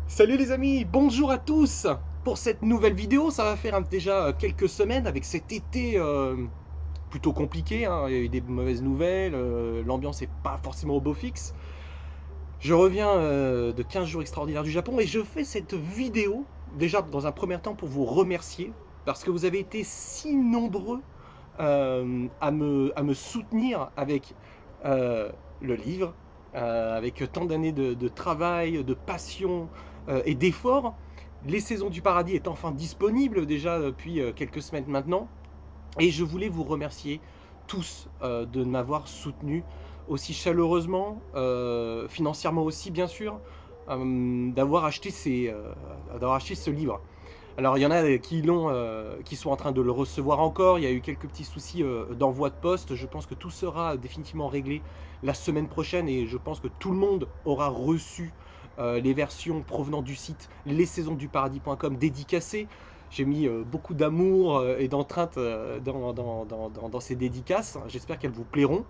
Salut les amis, bonjour à tous. Pour cette nouvelle vidéo, ça va faire déjà quelques semaines avec cet été plutôt compliqué, hein. Il y a eu des mauvaises nouvelles, l'ambiance n'est pas forcément au beau fixe. Je reviens de 15 jours extraordinaires du Japon et je fais cette vidéo déjà dans un premier temps pour vous remercier parce que vous avez été si nombreux à me soutenir avec euh, le livre, avec tant d'années de travail, de passion et d'efforts. Les Saisons du Paradis est enfin disponible déjà depuis quelques semaines maintenant. Et je voulais vous remercier tous de m'avoir soutenu aussi chaleureusement, financièrement aussi bien sûr, d'avoir acheté ce livre. Alors il y en a qui sont en train de le recevoir encore. Il y a eu quelques petits soucis d'envoi de poste. Je pense que tout sera définitivement réglé la semaine prochaine et je pense que tout le monde aura reçu les versions provenant du site lessaisonsduparadis.com dédicacées. J'ai mis beaucoup d'amour et d'entrainte dans ces dédicaces. J'espère qu'elles vous plairont.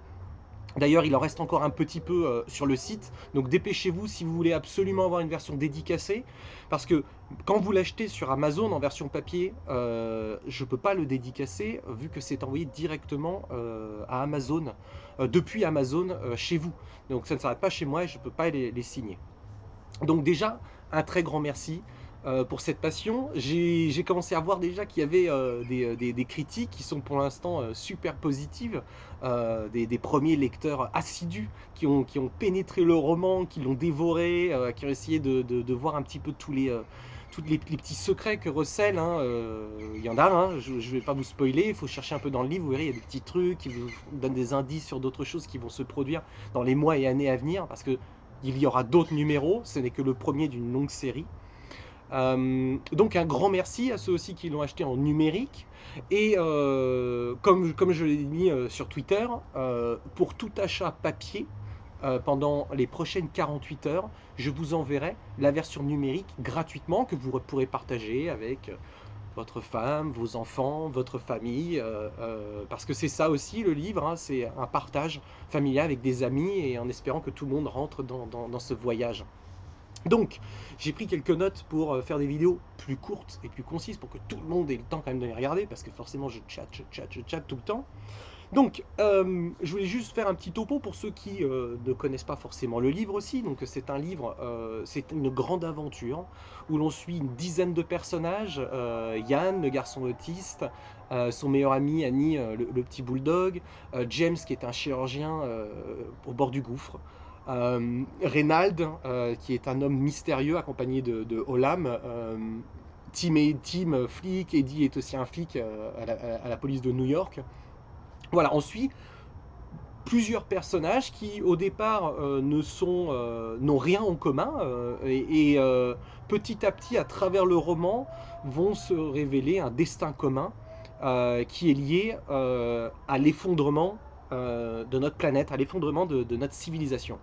D'ailleurs, il en reste encore un petit peu sur le site, donc dépêchez-vous si vous voulez absolument avoir une version dédicacée, parce que quand vous l'achetez sur Amazon en version papier, je ne peux pas le dédicacer, vu que c'est envoyé directement à Amazon, depuis Amazon chez vous. Donc ça ne s'arrête pas chez moi et je ne peux pas les signer. Donc déjà, un très grand merci pour cette passion. J'ai commencé à voir déjà qu'il y avait des critiques qui sont pour l'instant super positives, des premiers lecteurs assidus qui ont pénétré le roman, qui l'ont dévoré, qui ont essayé de voir un petit peu tous les petits secrets que recèle, hein. Il y en a, hein, je ne vais pas vous spoiler, il faut chercher un peu dans le livre, vous verrez, il y a des petits trucs qui vous donnent des indices sur d'autres choses qui vont se produire dans les mois et années à venir, parce que il y aura d'autres numéros, ce n'est que le premier d'une longue série. Donc un grand merci à ceux aussi qui l'ont acheté en numérique. Et comme je l'ai mis sur Twitter, pour tout achat papier, pendant les prochaines 48 heures, je vous enverrai la version numérique gratuitement que vous pourrez partager avec votre femme, vos enfants, votre famille, parce que c'est ça aussi le livre, hein, c'est un partage familial avec des amis et en espérant que tout le monde rentre dans ce voyage. Donc, j'ai pris quelques notes pour faire des vidéos plus courtes et plus concises pour que tout le monde ait le temps quand même de les regarder, parce que forcément je chatte tout le temps. Donc, je voulais juste faire un petit topo pour ceux qui ne connaissent pas forcément le livre aussi. Donc, c'est un livre, c'est une grande aventure où l'on suit une dizaine de personnages. Yann, le garçon autiste, son meilleur ami Annie, le petit bulldog, James qui est un chirurgien au bord du gouffre. Reynald, qui est un homme mystérieux accompagné de Olam. Tim, flic, Eddie est aussi un flic à la police de New York. Voilà, on suit plusieurs personnages qui au départ n'ont rien en commun petit à petit à travers le roman vont se révéler un destin commun qui est lié à l'effondrement de notre planète, à l'effondrement de notre civilisation.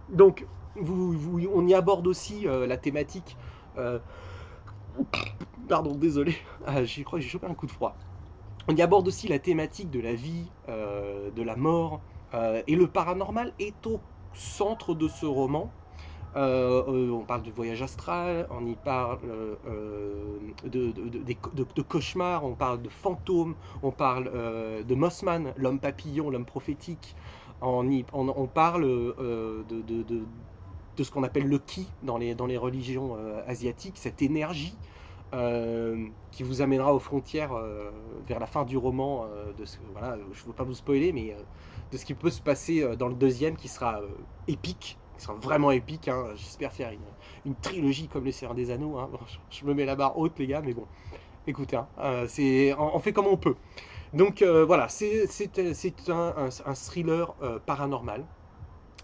Donc on y aborde aussi la thématique pardon désolé, je crois que j'ai chopé un coup de froid. On y aborde aussi la thématique de la vie, de la mort, et le paranormal est au centre de ce roman. On parle du voyage astral, on y parle de cauchemars, on parle de fantômes, on parle de Mossman, l'homme papillon, l'homme prophétique. On parle de ce qu'on appelle le ki dans les religions asiatiques, cette énergie qui vous amènera aux frontières vers la fin du roman. Voilà, je ne veux pas vous spoiler, mais de ce qui peut se passer dans le deuxième qui sera épique, qui sera vraiment épique, hein. J'espère faire une trilogie comme Les Seigneurs des Anneaux, hein. Bon, je me mets la barre haute, les gars, mais bon, écoutez, hein, on fait comme on peut. Donc voilà, c'est un thriller paranormal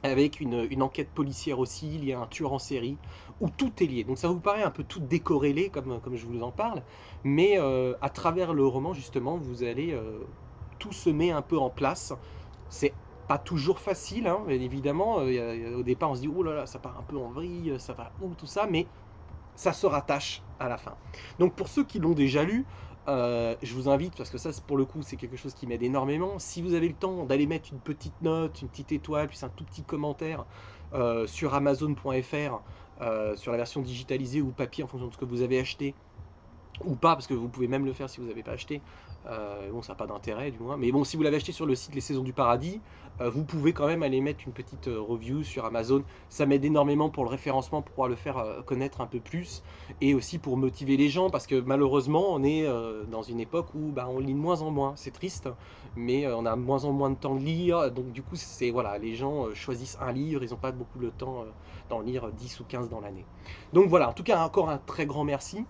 avec une enquête policière aussi, il y a un tueur en série, où tout est lié. Donc ça vous paraît un peu tout décorrélé comme je vous en parle, mais à travers le roman justement, vous allez tout se met un peu en place. C'est pas toujours facile, hein, évidemment. Au départ, on se dit oh là là, ça part un peu en vrille, ça va où tout ça, mais ça se rattache à la fin. Donc pour ceux qui l'ont déjà lu, je vous invite, parce que ça pour le coup c'est quelque chose qui m'aide énormément, si vous avez le temps d'aller mettre une petite note, une petite étoile, puis un tout petit commentaire sur amazon.fr sur la version digitalisée ou papier en fonction de ce que vous avez acheté ou pas, parce que vous pouvez même le faire si vous n'avez pas acheté. Bon, ça n'a pas d'intérêt du moins. Mais bon, si vous l'avez acheté sur le site Les Saisons du Paradis, vous pouvez quand même aller mettre une petite review sur Amazon. Ça m'aide énormément pour le référencement, pour pouvoir le faire connaître un peu plus. Et aussi pour motiver les gens, parce que malheureusement, on est dans une époque où bah, on lit de moins en moins. C'est triste, mais on a de moins en moins de temps de lire. Donc du coup, c'est voilà, les gens choisissent un livre, ils n'ont pas beaucoup de temps d'en lire 10 ou 15 dans l'année. Donc voilà, en tout cas, encore un très grand merci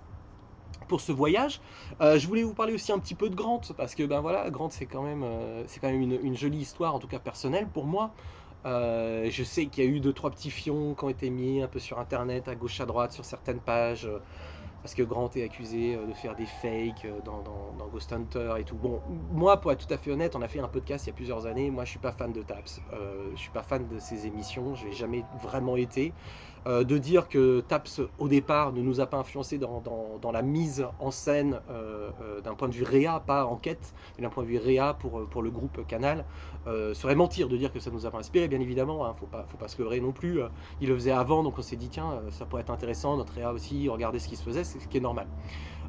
pour ce voyage. Je voulais vous parler aussi un petit peu de Grant, parce que ben voilà, Grant c'est quand même une jolie histoire, en tout cas personnelle pour moi. Je sais qu'il y a eu deux trois petits fions qui ont été mis un peu sur internet, à gauche à droite, sur certaines pages, parce que Grant est accusé de faire des fakes dans Ghost Hunter et tout. Bon, moi, pour être tout à fait honnête, on a fait un podcast il y a plusieurs années. Moi, je suis pas fan de Taps. Je suis pas fan de ses émissions. Je n'ai jamais vraiment été. De dire que Taps, au départ, ne nous a pas influencé dans la mise en scène d'un point de vue réa, pas enquête, mais d'un point de vue réa pour le groupe Canal, serait mentir de dire que ça nous a pas inspiré, bien évidemment. Hein, faut pas se leurrer non plus. Il le faisait avant, donc on s'est dit, tiens, ça pourrait être intéressant, notre réa aussi, regarder ce qui se faisait, c'est ce qui est normal.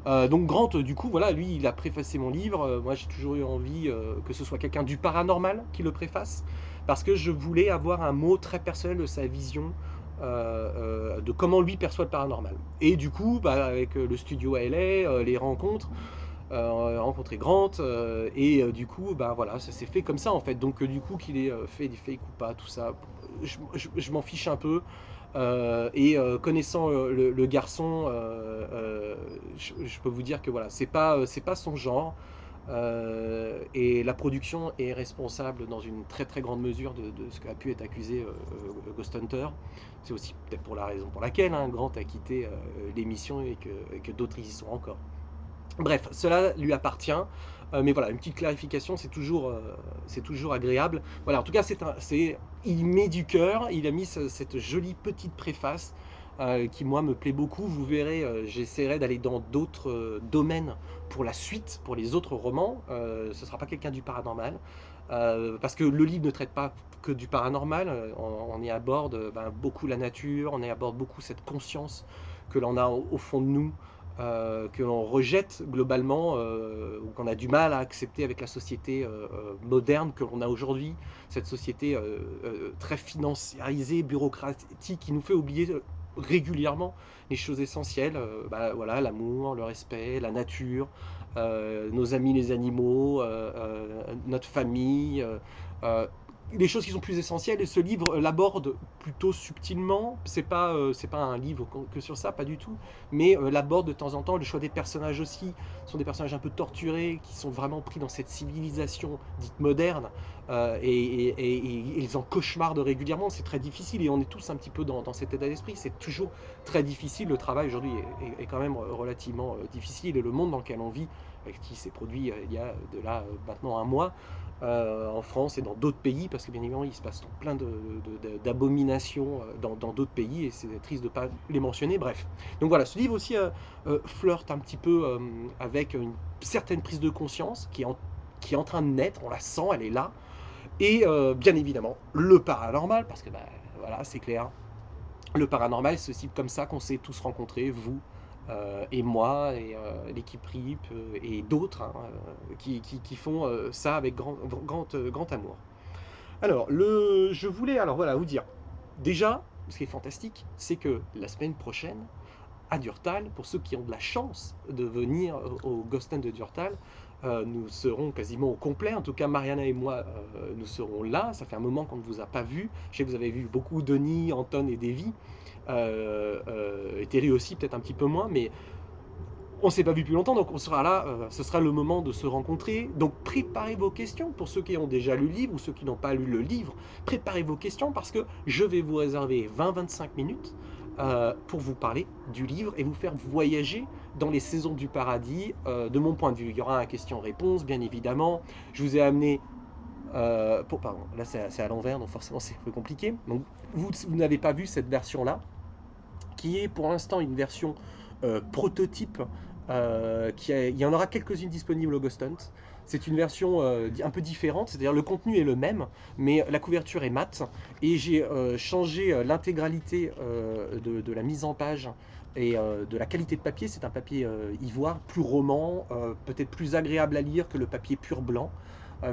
Donc Grant, du coup, voilà, lui, il a préfacé mon livre. Moi, j'ai toujours eu envie que ce soit quelqu'un du paranormal qui le préface, parce que je voulais avoir un mot très personnel de sa vision de comment lui perçoit le paranormal. Et du coup, bah, avec le studio à LA, les rencontres, rencontrer Grant, et du coup, bah voilà, ça s'est fait comme ça en fait. Donc du coup, qu'il ait fait des fakes ou pas, tout ça, je m'en fiche un peu. Et connaissant le garçon, je peux vous dire que voilà, c'est pas son genre. Et la production est responsable dans une très très grande mesure de ce qu'a pu être accusé Ghost Hunter. C'est aussi peut-être pour la raison pour laquelle hein, Grant a quitté l'émission et que d'autres y sont encore. Bref, cela lui appartient. Mais voilà, une petite clarification, c'est toujours agréable. Voilà, en tout cas, il met du cœur. Il a mis cette jolie petite préface qui, moi, me plaît beaucoup. Vous verrez, j'essaierai d'aller dans d'autres domaines pour la suite, pour les autres romans. Ce ne sera pas quelqu'un du paranormal. Parce que le livre ne traite pas que du paranormal. On y aborde beaucoup la nature, on y aborde beaucoup cette conscience que l'on a au fond de nous que l'on rejette globalement, ou qu'on a du mal à accepter avec la société moderne que l'on a aujourd'hui, cette société très financiarisée, bureaucratique, qui nous fait oublier régulièrement les choses essentielles, voilà, l'amour, le respect, la nature, nos amis les animaux, notre famille, les choses qui sont plus essentielles. Et ce livre l'aborde plutôt subtilement. C'est pas un livre que sur ça, pas du tout, mais l'aborde de temps en temps. Le choix des personnages aussi sont des personnages un peu torturés, qui sont vraiment pris dans cette civilisation dite moderne, et ils en cauchemardent régulièrement. C'est très difficile et on est tous un petit peu dans cet état d'esprit. C'est toujours très difficile. Le travail aujourd'hui est quand même relativement difficile, et le monde dans lequel on vit, qui s'est produit il y a de là maintenant un mois, en France et dans d'autres pays, parce que bien évidemment il se passe plein d'abominations dans d'autres pays, et c'est triste de ne pas les mentionner. Bref, donc voilà, ce livre aussi flirte un petit peu avec une certaine prise de conscience qui est en train de naître, on la sent, elle est là, et bien évidemment le paranormal, parce que voilà, c'est clair, le paranormal, c'est aussi comme ça qu'on s'est tous rencontrés, vous et moi, et l'équipe RIP, et d'autres hein, qui font ça avec grand amour. Alors, je voulais alors voilà vous dire, déjà, ce qui est fantastique, c'est que la semaine prochaine, à Durtal, pour ceux qui ont de la chance de venir au Ghost Hunt de Durtal, nous serons quasiment au complet. En tout cas, Mariana et moi, nous serons là. Ça fait un moment qu'on ne vous a pas vu. Je sais que vous avez vu beaucoup Denis, Anton et Davy. Et Terry aussi, peut-être un petit peu moins, mais on ne s'est pas vu depuis longtemps, donc on sera là, ce sera le moment de se rencontrer. Donc préparez vos questions, pour ceux qui ont déjà lu le livre ou ceux qui n'ont pas lu le livre, préparez vos questions, parce que je vais vous réserver 20-25 minutes pour vous parler du livre et vous faire voyager dans les saisons du paradis de mon point de vue. Il y aura un question-réponse, bien évidemment. Je vous ai amené... pardon, là c'est à l'envers, donc forcément c'est un peu compliqué. Donc vous n'avez pas vu cette version-là, qui est pour l'instant une version prototype. Il y en aura quelques-unes disponibles au Ghost Hunt. C'est une version un peu différente, c'est-à-dire le contenu est le même, mais la couverture est mate, et j'ai changé l'intégralité de la mise en page et de la qualité de papier. C'est un papier ivoire, plus roman, peut-être plus agréable à lire que le papier pur blanc,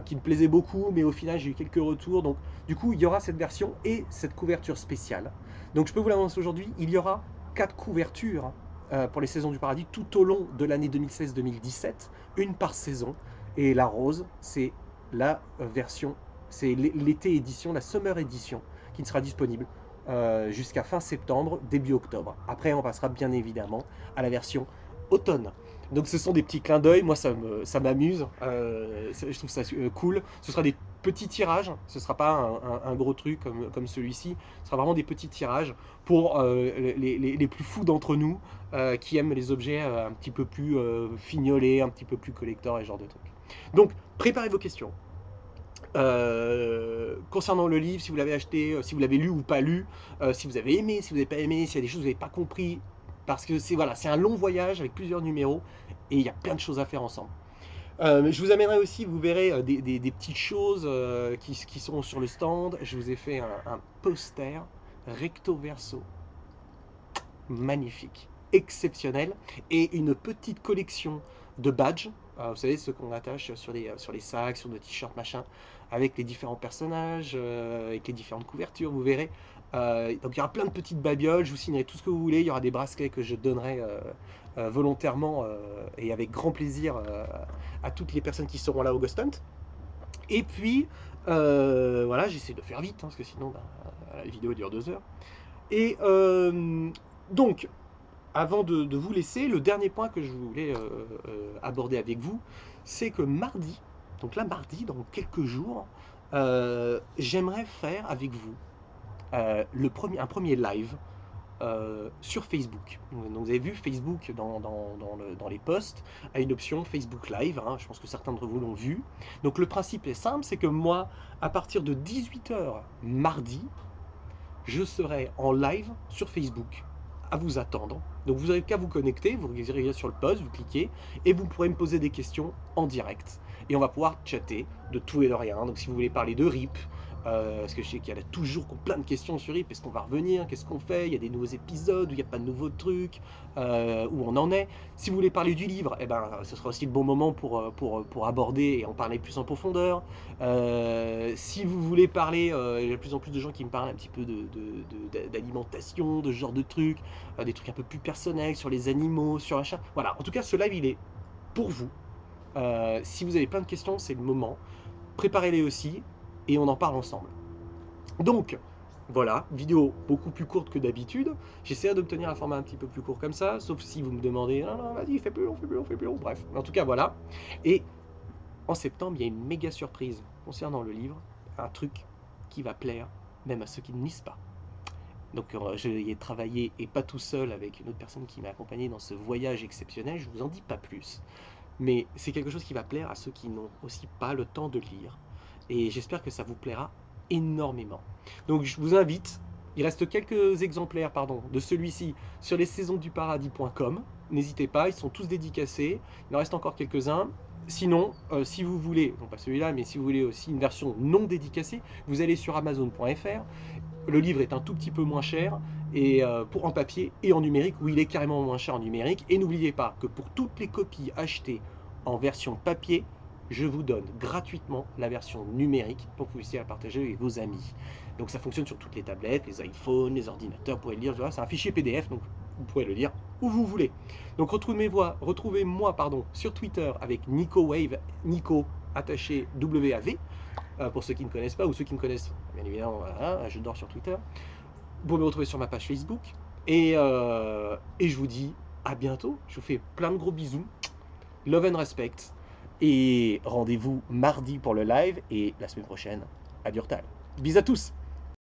qui me plaisait beaucoup, mais au final j'ai eu quelques retours. Donc du coup, il y aura cette version et cette couverture spéciale. Donc je peux vous l'annoncer aujourd'hui, il y aura 4 couvertures pour les Saisons du Paradis tout au long de l'année 2016-2017, une par saison. Et la rose, c'est la version, c'est l'été édition, la summer édition, qui ne sera disponible jusqu'à fin septembre, début octobre. Après, on passera bien évidemment à la version automne. Donc ce sont des petits clins d'œil, moi ça m'amuse, je trouve ça cool. Ce sera des petits tirages, ce ne sera pas un gros truc comme celui-ci, ce sera vraiment des petits tirages pour les plus fous d'entre nous qui aiment les objets un petit peu plus fignolés, un petit peu plus collector et ce genre de trucs. Donc préparez vos questions. Concernant le livre, si vous l'avez acheté, si vous l'avez lu ou pas lu, si vous avez aimé, si vous n'avez pas aimé, s'il y a des choses que vous n'avez pas compris, parce que c'est voilà, un long voyage avec plusieurs numéros et il y a plein de choses à faire ensemble. Je vous amènerai aussi, vous verrez, des petites choses qui sont sur le stand. Je vous ai fait un poster recto verso, magnifique, exceptionnel, et une petite collection de badges. Vous savez, ceux qu'on attache sur les sacs, sur nos t-shirts, machin, avec les différents personnages, avec les différentes couvertures, vous verrez. Donc il y aura plein de petites babioles, je vous signerai tout ce que vous voulez, il y aura des bracelets que je donnerai volontairement et avec grand plaisir à toutes les personnes qui seront là au Ghost Hunt. Et puis, voilà, j'essaie de faire vite, hein, parce que sinon, la vidéo dure 2 heures. Et donc, avant de vous laisser, le dernier point que je voulais aborder avec vous, c'est que mardi, donc là mardi, dans quelques jours, j'aimerais faire avec vous un premier live sur Facebook. Donc vous avez vu, Facebook dans les posts a une option Facebook Live, hein, je pense que certains d'entre vous l'ont vu. Donc le principe est simple, c'est que moi, à partir de 18 h mardi, je serai en live sur Facebook à vous attendre. Donc vous n'avez qu'à vous connecter, vous irez sur le post, vous cliquez et vous pourrez me poser des questions en direct. Et on va pouvoir chatter de tout et de rien. Donc si vous voulez parler de RIP, parce que je sais qu'il y a toujours plein de questions sur RIP, est-ce qu'on va revenir, qu'est-ce qu'on fait, il y a des nouveaux épisodes où il n'y a pas de nouveaux trucs, où on en est. Si vous voulez parler du livre, eh ben, ce sera aussi le bon moment pour aborder et en parler plus en profondeur. Si vous voulez parler, il y a de plus en plus de gens qui me parlent un petit peu d'alimentation, de ce genre de trucs, des trucs un peu plus personnels sur les animaux, sur un chat. Voilà, en tout cas, ce live, il est pour vous. Si vous avez plein de questions, c'est le moment. Préparez-les aussi et on en parle ensemble. Donc, voilà, vidéo beaucoup plus courte que d'habitude. J'essaierai d'obtenir un format un petit peu plus court comme ça, sauf si vous me demandez, non, non, vas-y, fais plus long, fais plus long, fais plus long. Bref, en tout cas, voilà. Et en septembre, il y a une méga surprise concernant le livre, un truc qui va plaire même à ceux qui ne lisent pas. Donc je y ai travaillé, et pas tout seul, avec une autre personne qui m'a accompagné dans ce voyage exceptionnel, je ne vous en dis pas plus. Mais c'est quelque chose qui va plaire à ceux qui n'ont aussi pas le temps de lire. Et j'espère que ça vous plaira énormément. Donc je vous invite, il reste quelques exemplaires de celui-ci sur lessaisonsduparadis.com. N'hésitez pas, ils sont tous dédicacés, il en reste encore quelques-uns. Sinon, si vous voulez, non pas celui-là, mais si vous voulez aussi une version non dédicacée, vous allez sur amazon.fr. Le livre est un tout petit peu moins cher et en papier et en numérique, où il est carrément moins cher en numérique. Et n'oubliez pas que pour toutes les copies achetées en version papier, je vous donne gratuitement la version numérique pour que vous puissiez la partager avec vos amis. Donc ça fonctionne sur toutes les tablettes, les iPhones, les ordinateurs, vous pouvez le lire, c'est un fichier PDF, donc vous pouvez le lire où vous voulez. Donc retrouvez-moi sur Twitter avec NicoWave, Nico attaché WAV, pour ceux qui ne connaissent pas, ou ceux qui me connaissent, bien évidemment, voilà, je dors sur Twitter. Vous pouvez me retrouver sur ma page Facebook, et je vous dis à bientôt, je vous fais plein de gros bisous, love and respect, et rendez-vous mardi pour le live, et la semaine prochaine à Durtal. Bisous à tous.